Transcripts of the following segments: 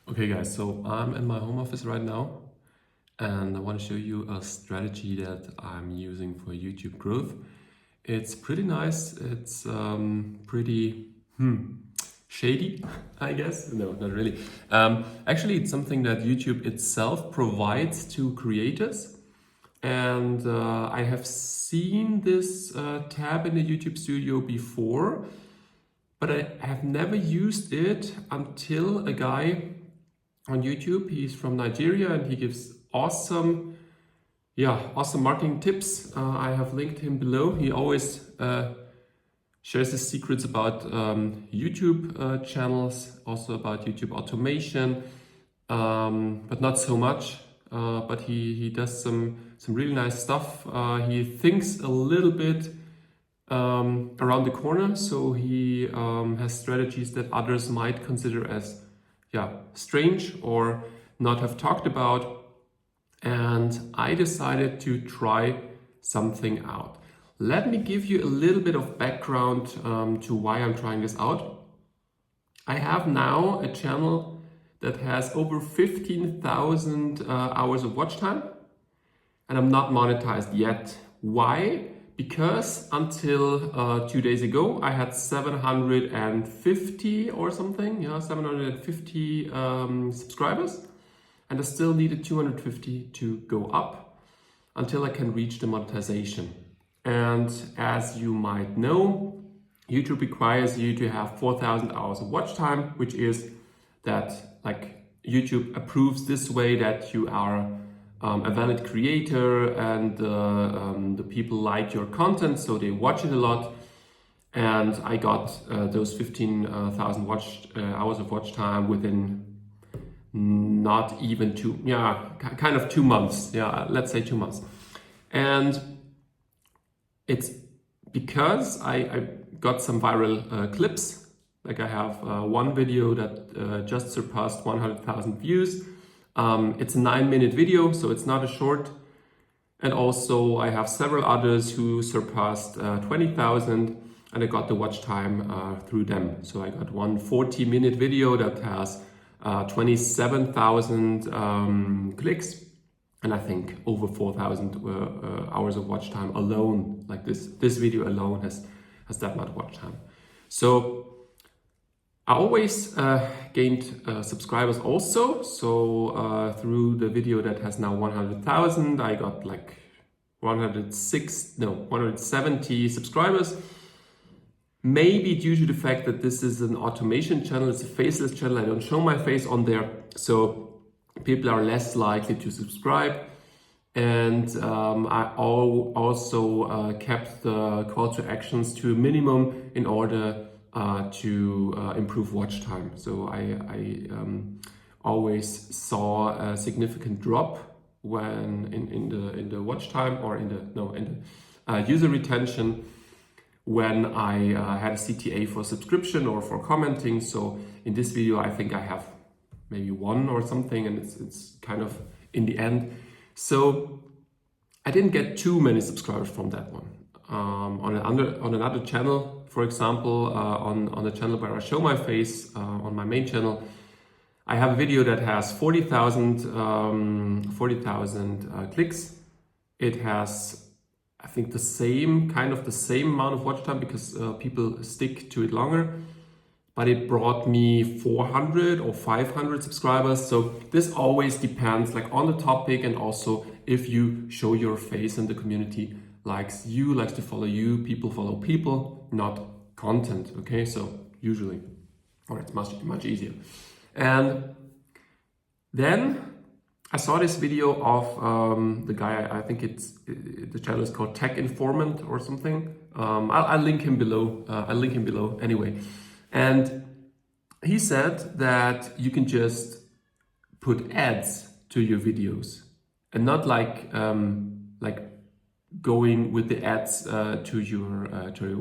Okay guys, so I'm in my home office right now and I want to show you a strategy that I'm using for YouTube growth. It's pretty nice, it's pretty shady, I guess. No, not really. Actually, it's something that YouTube itself provides to creators. And I have seen this tab in the YouTube Studio before, but I have never used it until a guy on YouTube. He's from Nigeria and he gives awesome marketing tips. I have linked him below. He always shares his secrets about YouTube channels, also about YouTube automation, but not so much. But he does some really nice stuff. He thinks a little bit around the corner, so he has strategies that others might consider as strange or not have talked about. And I decided to try something out. Let me give you a little bit of background to why I'm trying this out. I have now a channel that has over 15,000 hours of watch time, and I'm not monetized yet. Why? Because until 2 days ago, I had 750 or something, 750 subscribers, and I still needed 250 to go up until I can reach the monetization. And as you might know, YouTube requires you to have 4,000 hours of watch time, which is that YouTube approves this way that you are a valid creator and the people like your content, so they watch it a lot. And I got those 15,000 hours of watch time within not even kind of 2 months. Let's say 2 months. And it's because I got some viral clips. Like I have one video that just surpassed 100,000 views. It's a 9-minute video, so it's not a short. And also I have several others who surpassed 20,000, and I got the watch time through them. So I got one 40-minute video that has 27,000 clicks, and I think over 4,000 hours of watch time alone. Like this video alone has that much watch time. So I always gained subscribers also. So through the video that has now 100,000, I got like 170 subscribers. Maybe due to the fact that this is an automation channel, it's a faceless channel, I don't show my face on there, so people are less likely to subscribe. And I also kept the call to actions to a minimum in order to improve watch time. So I always saw a significant drop when in the watch time, or in the user retention, when I had a CTA for subscription or for commenting. So in this video, I think I have maybe one or something, and it's kind of in the end. So I didn't get too many subscribers from that one. On another channel, for example, on the channel where I show my face, on my main channel, I have a video that has 40,000 clicks. It has, I think, the same amount of watch time because people stick to it longer, but it brought me 400 or 500 subscribers. So this always depends on the topic, and also if you show your face and the community likes to follow you. People follow people, not content. Okay, so usually, or it's much easier. And then I saw this video of the guy. I think the channel is called Tech Informant or something. I'll link him below. Anyway. And he said that you can just put ads to your videos, and not like going with the ads to your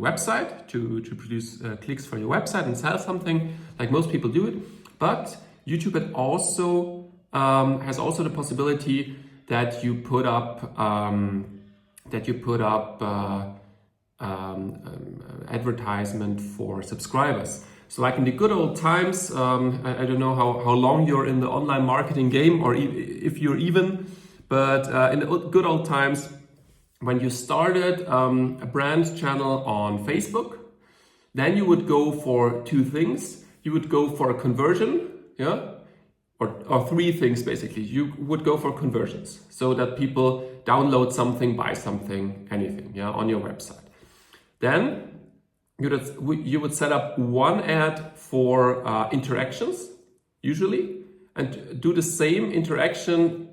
website to produce clicks for your website and sell something like most people do it. But YouTube has also the possibility that you put up advertisement for subscribers. So like in the good old times, I don't know how long you're in the online marketing game or if you're even, but in the good old times, when you started a brand channel on Facebook, then you would go for two things. You would go for a conversion, yeah, or three things basically. You would go for conversions so that people download something, buy something, anything, yeah, on your website. Then you would set up one ad for interactions, usually, and do the same interaction,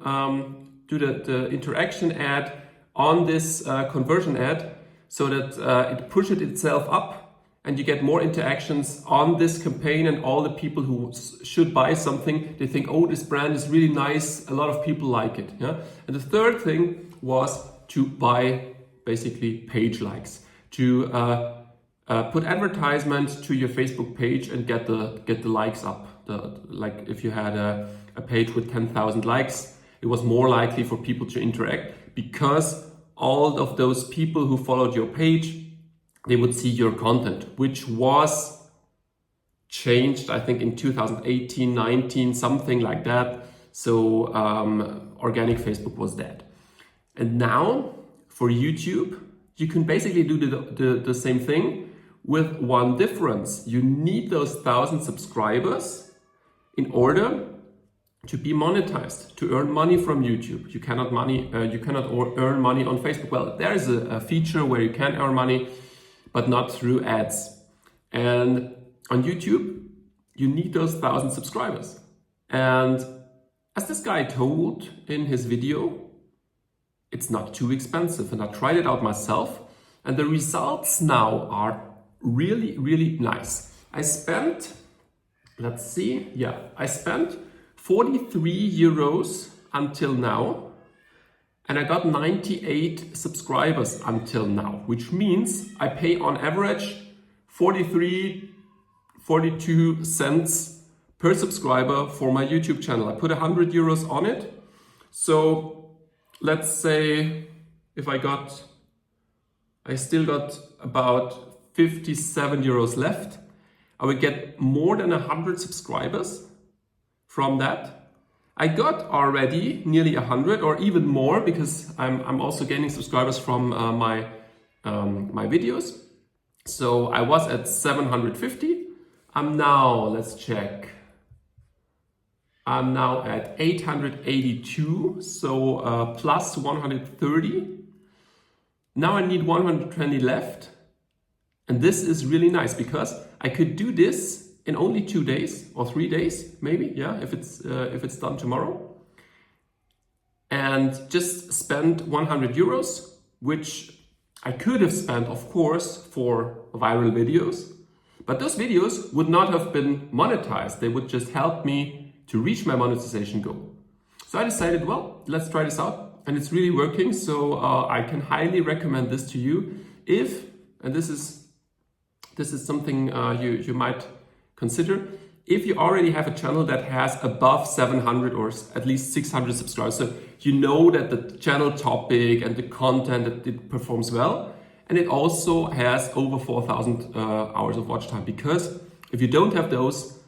do the interaction ad on this conversion ad so that it pushes itself up and you get more interactions on this campaign, and all the people who should buy something, they think, oh, this brand is really nice, a lot of people like it. Yeah? And the third thing was to buy basically page likes, to put advertisement to your Facebook page and get the likes up. Like if you had a page with 10,000 likes, it was more likely for people to interact because all of those people who followed your page, they would see your content, which was changed, I think, in 2018, 19, something like that. So organic Facebook was dead. And now for YouTube, you can basically do the same thing with one difference. You need those 1,000 subscribers in order to be monetized, to earn money from YouTube. You cannot earn money on Facebook. Well, there is a feature where you can earn money, but not through ads. And on YouTube, you need those 1,000 subscribers. And as this guy told in his video, it's not too expensive. And I tried it out myself. And the results now are really, really nice. I spent, I spent 43 euros until now. And I got 98 subscribers until now, which means I pay on average 42 cents per subscriber for my YouTube channel. I put 100 euros on it. So let's say if I still got about 57 euros left, I would get more than 100 subscribers from that. I got already nearly 100 or even more because I'm also gaining subscribers from my videos. So I was at 750. I'm now, let's check. I'm now at 882, so plus 130. Now I need 120 left. And this is really nice because I could do this in only 2 days or 3 days, maybe, yeah, if it's done tomorrow, and just spend 100 euros, which I could have spent, of course, for viral videos, but those videos would not have been monetized. They would just help me to reach my monetization goal. So I decided, well, let's try this out, and it's really working. So I can highly recommend this to you if, and this is something you might consider, if you already have a channel that has above 700 or at least 600 subscribers, so you know that the channel topic and the content, that it performs well, and it also has over 4,000 hours of watch time. Because if you don't have those,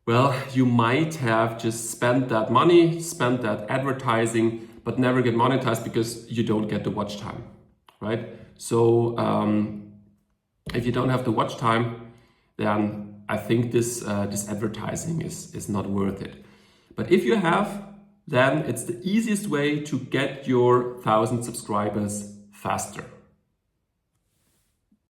well, you might have just spent that money, spent that advertising, but never get monetized because you don't get the watch time, right? So if you don't have the watch time, then I think this advertising is not worth it. But if you have, then it's the easiest way to get your 1,000 subscribers faster.